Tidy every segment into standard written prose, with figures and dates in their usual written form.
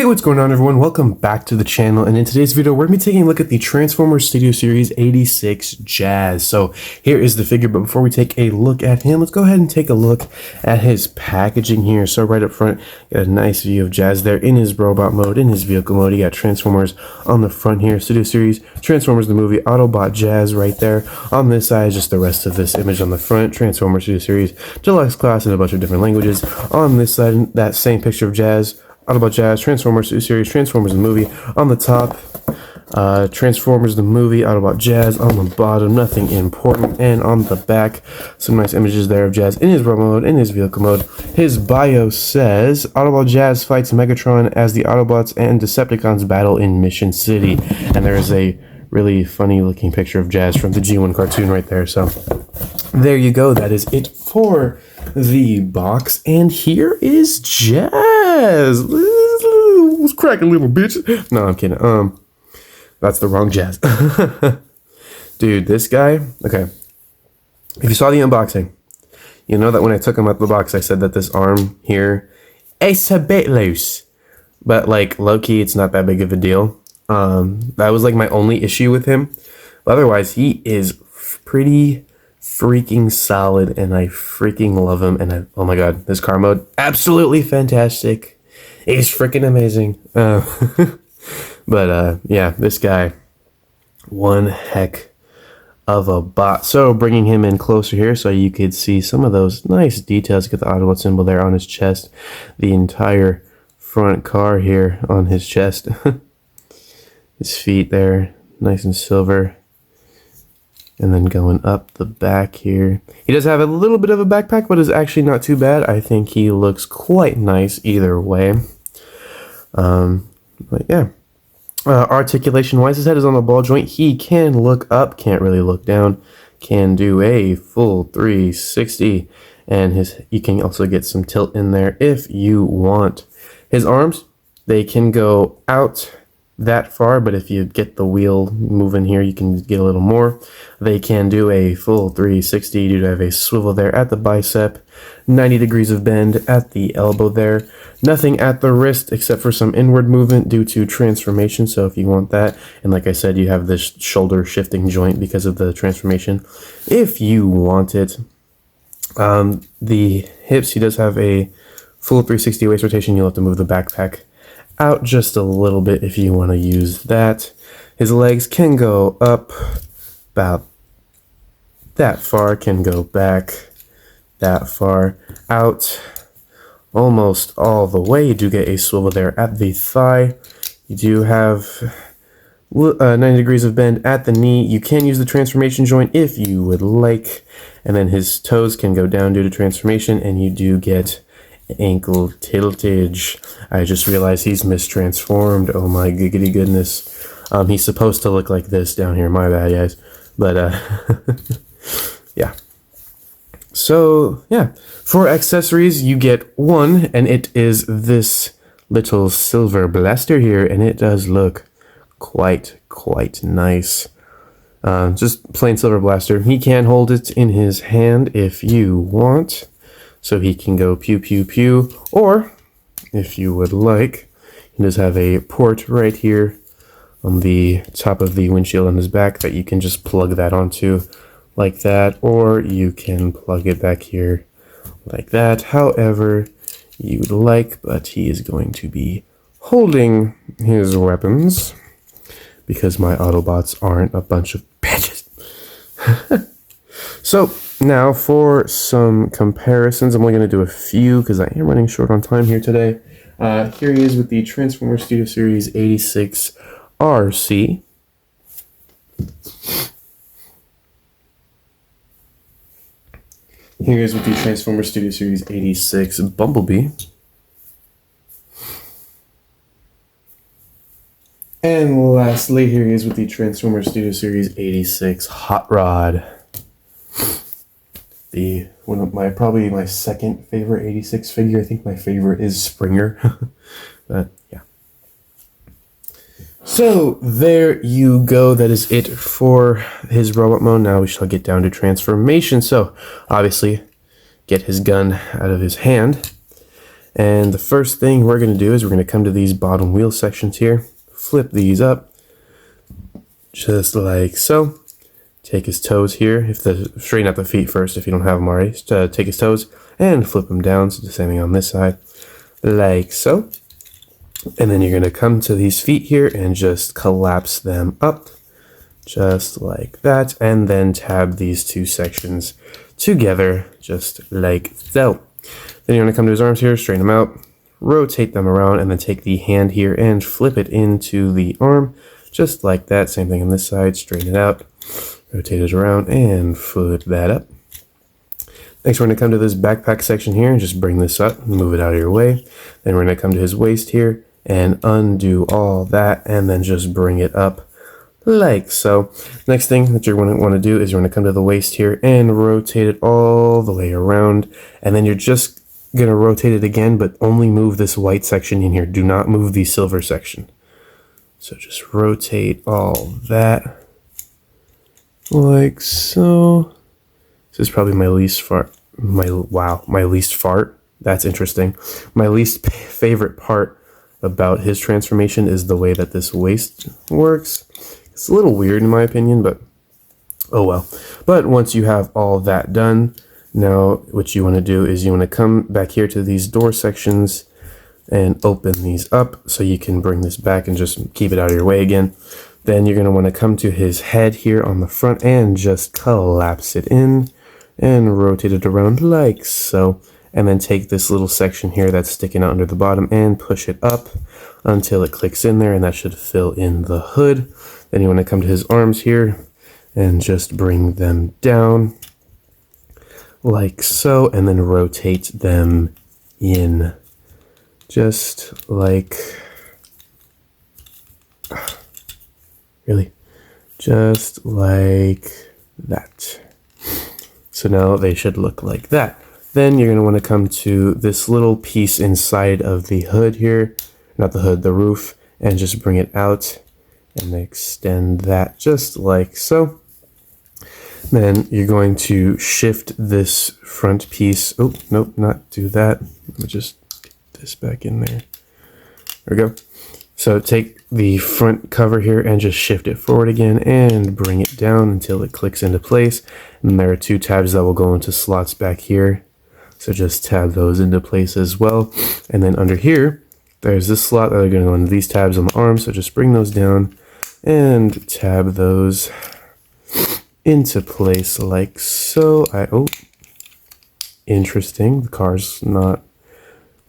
Hey, what's going on everyone? Welcome back to the channel, and in today's video we're going to be taking a look at the Transformers Studio Series 86 Jazz. So here is the figure, but before we take a look at him, let's go ahead and take a look at his packaging here. So right up front, you got a nice view of Jazz there in his robot mode, in his vehicle mode. You got Transformers on the front here, Studio Series, Transformers the movie, Autobot Jazz right there. On this side, just the rest of this image on the front, Transformers Studio Series, Deluxe Class in a bunch of different languages. On this side, that same picture of Jazz, Autobot Jazz, Transformers Series, Transformers the movie. On the top, Transformers the movie, Autobot Jazz. On the bottom, nothing important. And on the back, some nice images there of Jazz in his robot mode, in his vehicle mode. His bio says, Autobot Jazz fights Megatron as the Autobots and Decepticons battle in Mission City. And there is a really funny looking picture of Jazz from the G1 cartoon right there. So there you go. That is it for the box, and here is Jazz. What's cracking, little bitch? No, I'm kidding. That's the wrong Jazz. Dude, this guy. Okay, if you saw the unboxing, you know that when I took him out of the box, I said that this arm here, it's a bit loose, but like low key, it's not that big of a deal. That was like my only issue with him. But otherwise, he is pretty freaking solid, and I freaking love him. And oh my god, this car mode, absolutely fantastic. He's freaking amazing. But yeah, this guy, one heck of a bot. So bringing him in closer here so you could see some of those nice details. Get the Autobot symbol there on his chest, the entire front car here on his chest. His feet there, nice and silver. And then going up the back here. He does have a little bit of a backpack, but it's actually not too bad. I think he looks quite nice either way. But yeah. Articulation-wise, his head is on the ball joint. He can look up, can't really look down. Can do a full 360. And you can also get some tilt in there if you want. His arms, they can go out that far, but if you get the wheel moving here, you can get a little more. They can do a full 360. You do have a swivel there at the bicep, 90 degrees of bend at the elbow there. Nothing at the wrist except for some inward movement due to transformation, so if you want that. And like I said, you have this shoulder shifting joint because of the transformation if you want it. The hips, he does have a full 360 waist rotation. You'll have to move the backpack out just a little bit if you want to use that. His legs can go up about that far, can go back that far, out almost all the way. You do get a swivel there at the thigh. You do have 90 degrees of bend at the knee. You can use the transformation joint if you would like. And then his toes can go down due to transformation, and you do get ankle tiltage. I just realized he's mistransformed. Oh my giggity goodness. He's supposed to look like this down here. My bad, guys. But yeah. So yeah, for accessories you get one, and it is this little silver blaster here, and it does look quite nice. Just plain silver blaster. He can hold it in his hand if you want, so he can go pew pew pew, or if you would like, he does have a port right here on the top of the windshield on his back that you can just plug that onto like that, or you can plug it back here like that, however you'd like. But he is going to be holding his weapons because my Autobots aren't a bunch of bitches. So now for some comparisons, I'm only going to do a few because I am running short on time here today. Here he is with the Transformers Studio Series 86 RC. Here he is with the Transformers Studio Series 86 Bumblebee. And lastly, here he is with the Transformers Studio Series 86 Hot Rod. Probably my second favorite 86 figure. I think my favorite is Springer. But yeah. So there you go. That is it for his robot mode. Now we shall get down to transformation. So obviously get his gun out of his hand. And the first thing we're going to do is we're going to come to these bottom wheel sections here, flip these up, just like so. Take his toes here, straighten out the feet first if you don't have them already. Take his toes and flip them down, so the same thing on this side, like so. And then you're going to come to these feet here and just collapse them up, just like that. And then tab these two sections together, just like so. Then you're going to come to his arms here, straighten them out, rotate them around, and then take the hand here and flip it into the arm, just like that. Same thing on this side, straighten it out, rotate it around, and flip that up. Next, we're going to come to this backpack section here and just bring this up, move it out of your way. Then we're going to come to his waist here and undo all that, and then just bring it up like so. Next thing that you're going to want to do is you're going to come to the waist here and rotate it all the way around, and then you're just going to rotate it again, but only move this white section in here. Do not move the silver section. So just rotate all that like so. This is probably my least fart. My least fart. That's interesting. My least favorite part about his transformation is the way that this waist works. It's a little weird in my opinion, but oh well. But once you have all that done, now what you want to do is you want to come back here to these door sections and open these up so you can bring this back and just keep it out of your way again. Then you're going to want to come to his head here on the front and just collapse it in and rotate it around like so. And then take this little section here that's sticking out under the bottom and push it up until it clicks in there, and that should fill in the hood. Then you want to come to his arms here and just bring them down like so, and then rotate them in just like just like that. So now they should look like that. Then you're going to want to come to this little piece inside of the hood here, not the hood, the roof, and just bring it out and extend that just like so. Then you're going to shift this front piece. Oh, nope, not do that. Let me just get this back in there. There we go. So take the front cover here and just shift it forward again and bring it down until it clicks into place. And there are two tabs that will go into slots back here. So just tab those into place as well. And then under here, there's this slot that are going to go into these tabs on the arm. So just bring those down and tab those into place like so. Oh, interesting. The car's not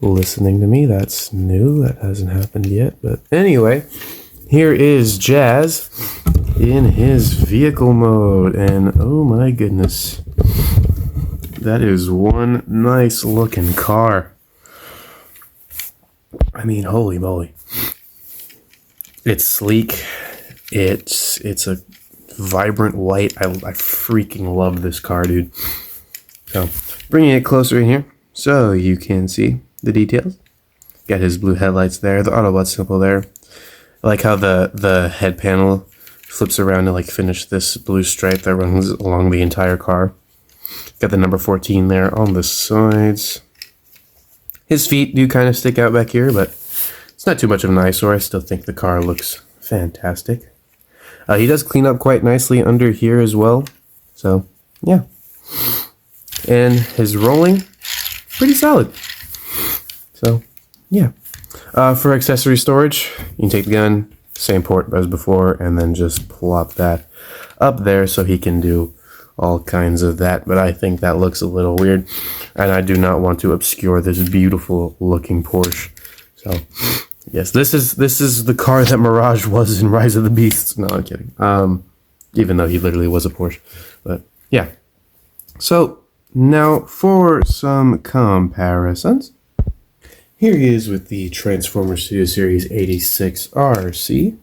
listening to me. That's new. That hasn't happened yet. But anyway, here is Jazz in his vehicle mode. And oh my goodness, that is one nice looking car. I mean, holy moly. It's sleek. It's a vibrant white. I freaking love this car, dude. So bringing it closer in here so you can see the details. Got his blue headlights there, the Autobot symbol there. I like how the head panel flips around to like finish this blue stripe that runs along the entire car. Got the number 14 there on the sides. His feet do kind of stick out back here, but it's not too much of an eyesore. I still think the car looks fantastic. He does clean up quite nicely under here as well. So, yeah. And his rolling, pretty solid. So, yeah. For accessory storage, you can take the gun, same port as before, and then just plop that up there so he can do all kinds of that. But I think that looks a little weird, and I do not want to obscure this beautiful looking Porsche. So, yes, this is the car that Mirage was in Rise of the Beasts. No, I'm kidding. Even though he literally was a Porsche. But, yeah. So, now for some comparisons. Here he is with the Transformers Studio Series 86 RC.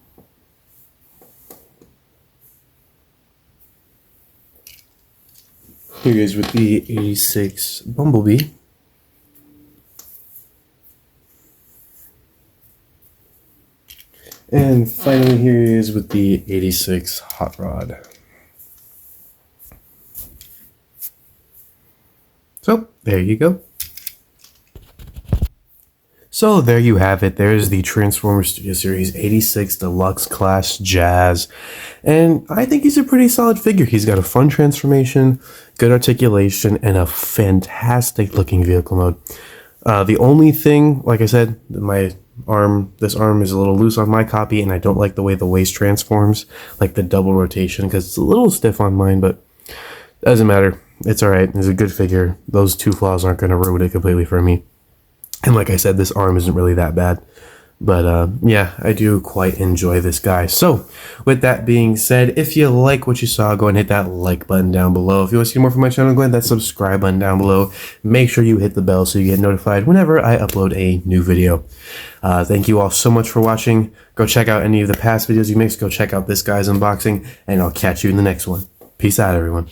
Here he is with the 86 Bumblebee. And finally here he is with the 86 Hot Rod. So, there you go. So there you have it. There's the Transformers Studio Series 86 Deluxe Class Jazz. And I think he's a pretty solid figure. He's got a fun transformation, good articulation, and a fantastic looking vehicle mode. The only thing, like I said, this arm is a little loose on my copy, and I don't like the way the waist transforms, like the double rotation, because it's a little stiff on mine, but doesn't matter. It's alright. It's a good figure. Those two flaws aren't going to ruin it completely for me. And like I said, this arm isn't really that bad. But yeah, I do quite enjoy this guy. So with that being said, if you like what you saw, go ahead and hit that like button down below. If you want to see more from my channel, go ahead and hit that subscribe button down below. Make sure you hit the bell so you get notified whenever I upload a new video. Thank you all so much for watching. Go check out any of the past videos you missed. Go check out this guy's unboxing, and I'll catch you in the next one. Peace out, everyone.